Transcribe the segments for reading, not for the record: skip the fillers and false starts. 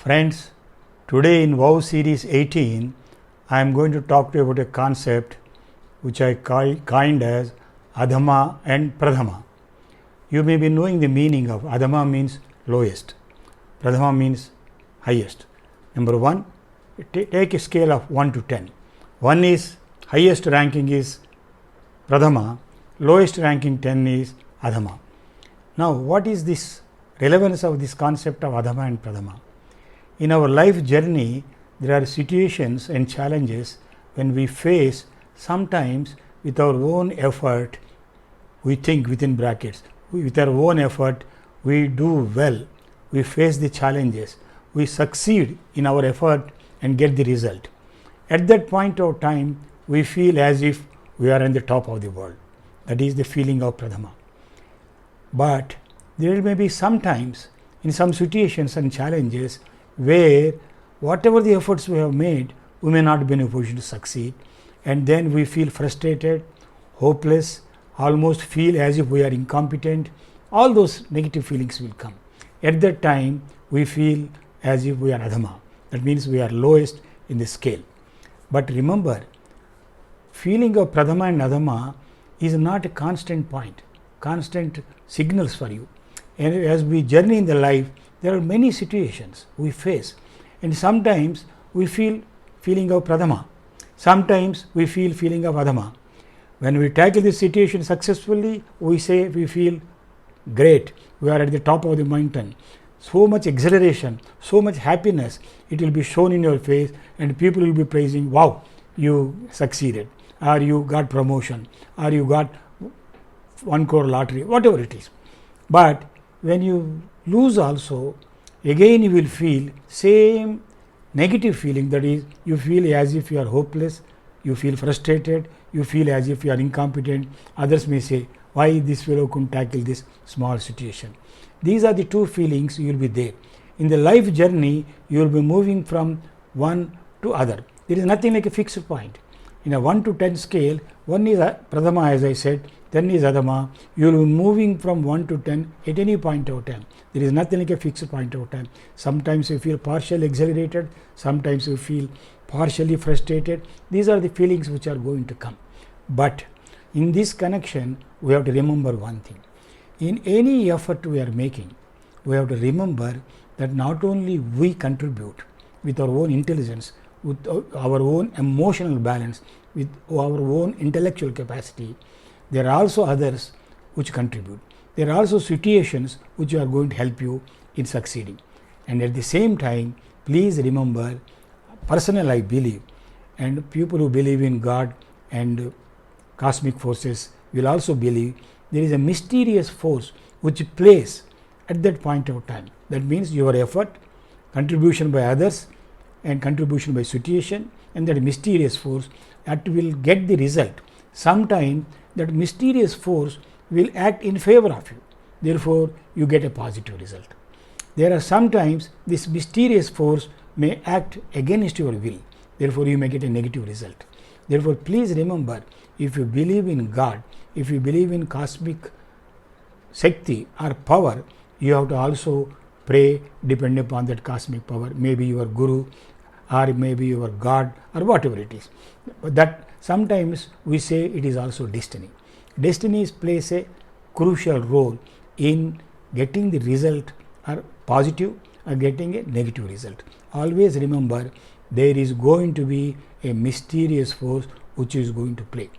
Friends, today in Wow Series 18, I am going to talk to you about a concept which I coined as Adhama and Pradhama. You may be knowing the meaning of Adhama means lowest, Pradhama means highest. Number 1, take a scale of 1 to 10. 1 is highest ranking is Pradhama, lowest ranking 10 is Adhama. Now, what is this relevance of this concept of Adhama and Pradhama? In our life journey, there are situations and challenges when we face, sometimes with our own effort, we think within brackets, with our own effort, we do well, we face the challenges, we succeed in our effort and get the result. At that point of time, we feel as if we are on the top of the world. That is the feeling of Pradhama. But there may be sometimes in some situations and challenges where whatever the efforts we have made, we may not be in a position to succeed, and then we feel frustrated, hopeless, almost feel as if we are incompetent. All those negative feelings will come. At that time, we feel as if we are Adhama. That means we are lowest in the scale. But remember, feeling of Pradhama and Adhama is not a constant point, constant signals for you. And as we journey in the life, there are many situations we face, and sometimes we feel feeling of Pradhama, sometimes we feel feeling of Adhama. When we tackle this situation successfully, we say we feel great, we are at the top of the mountain, so much exhilaration, so much happiness, it will be shown in your face and people will be praising, wow, you succeeded, or you got promotion, or you got 1 crore lottery, whatever it is. But when you lose also, again you will feel same negative feeling, that is, you feel as if you are hopeless, you feel frustrated, you feel as if you are incompetent. Others may say, why this fellow couldn't tackle this small situation. These are the two feelings you will be there. In the life journey, you will be moving from one to other. There is nothing like a fixed point. In a 1 to 10 scale, 1 is Pradhama, as I said, 10 is Adhama. You will be moving from 1 to 10 at any point of time. There is nothing like a fixed point of time. Sometimes you feel partially exhilarated, sometimes you feel partially frustrated. These are the feelings which are going to come. But in this connection, we have to remember one thing. In any effort we are making, we have to remember that not only we contribute with our own intelligence, with our own emotional balance, with our own intellectual capacity, there are also others which contribute. There are also situations which are going to help you in succeeding. And at the same time, please remember, personally I believe, and people who believe in God and cosmic forces will also believe, there is a mysterious force which plays at that point of time. That means your effort, contribution by others and contribution by situation, and that mysterious force that will get the result. Sometime that mysterious force will act in favor of you, therefore you get a positive result. There are sometimes this mysterious force may act against your will, therefore you may get a negative result. Therefore, please remember, if you believe in God, if you believe in cosmic Shakti or power, you have to also pray depending upon that cosmic power, maybe your Guru or maybe your God or whatever it is. That sometimes we say it is also destiny. Destiny plays a crucial role in getting the result or positive or getting a negative result. Always remember, there is going to be a mysterious force which is going to play.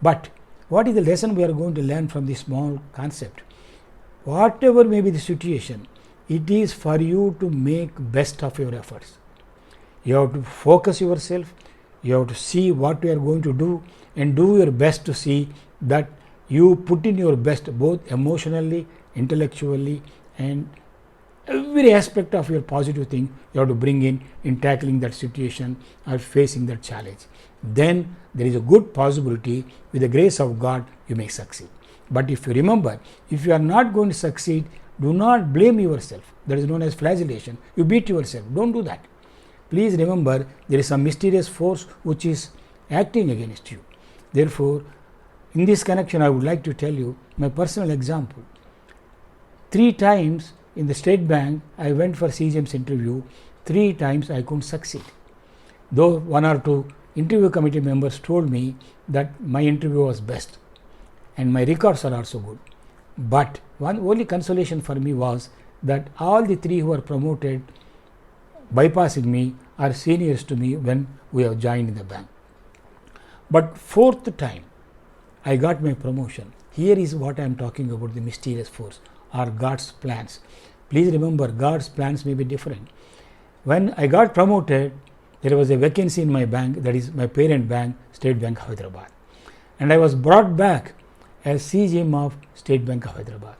But what is the lesson we are going to learn from this small concept? Whatever may be the situation, it is for you to make best of your efforts. You have to focus yourself, you have to see what you are going to do and do your best to see that you put in your best, both emotionally, intellectually, and every aspect of your positive thing you have to bring in tackling that situation or facing that challenge. Then there is a good possibility, with the grace of God, you may succeed. But if you remember, if you are not going to succeed, do not blame yourself. That is known as flagellation. You beat yourself. Don't do that. Please remember, there is some mysterious force which is acting against you. Therefore, in this connection, I would like to tell you my personal example. 3 times in the State Bank, I went for CGM's interview. 3 times I couldn't succeed. Though 1 or 2 interview committee members told me that my interview was best and my records are also good. But one only consolation for me was that all the 3 who were promoted bypassing me are seniors to me when we have joined in the bank. But 4th time I got my promotion. Here is what I am talking about, the mysterious force or God's plans. Please remember, God's plans may be different. When I got promoted, there was a vacancy in my bank, that is my parent bank, State Bank of Hyderabad, and I was brought back as CGM of State Bank of Hyderabad.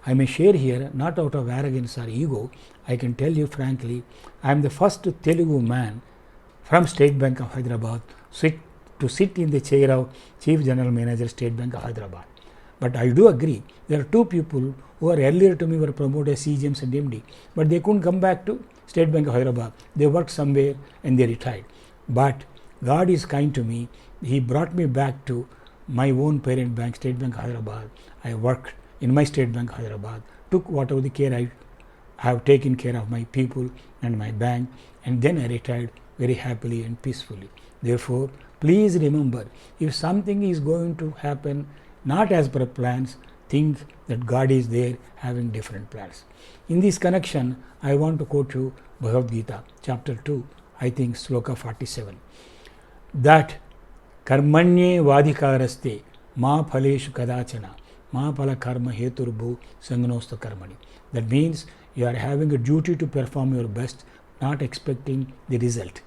I may share here, not out of arrogance or ego, I can tell you frankly, I am the first Telugu man from State Bank of Hyderabad to sit in the chair of Chief General Manager, State Bank of Hyderabad. But I do agree, there are 2 people who are earlier to me were promoted as CGMs and MD, but they couldn't come back to State Bank of Hyderabad. They worked somewhere and they retired. But God is kind to me. He brought me back to my own parent bank, State Bank of Hyderabad. I worked in my State Bank of Hyderabad, took whatever the care I have taken care of my people and my bank, and then I retired very happily and peacefully. Therefore, please remember, if something is going to happen not as per plans, think that God is there having different plans. In this connection, I want to quote you Bhagavad Gita, chapter 2, I think sloka 47, that karmanye vadhikaraste ma phaleshu kadachana ma phala karma heturbu sangnosta karmani. That means you are having a duty to perform your best, not expecting the result.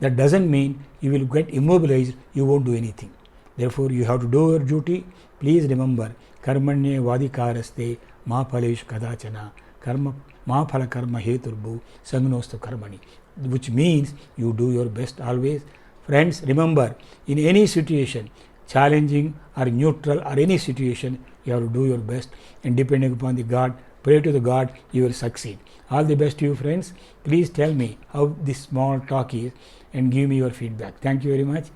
That doesn't mean you will get immobilized, you won't do anything. Therefore, you have to do your duty. Please remember, karmanye vadhikaraste ma phaleshu kadachana karma ma phala karma heturbu sangnosta karmani, which means you do your best always. Friends, remember, in any situation, challenging or neutral or any situation, you have to do your best, and depending upon the God, pray to the God, you will succeed. All the best to you, friends. Please tell me how this small talk is and give me your feedback. Thank you very much.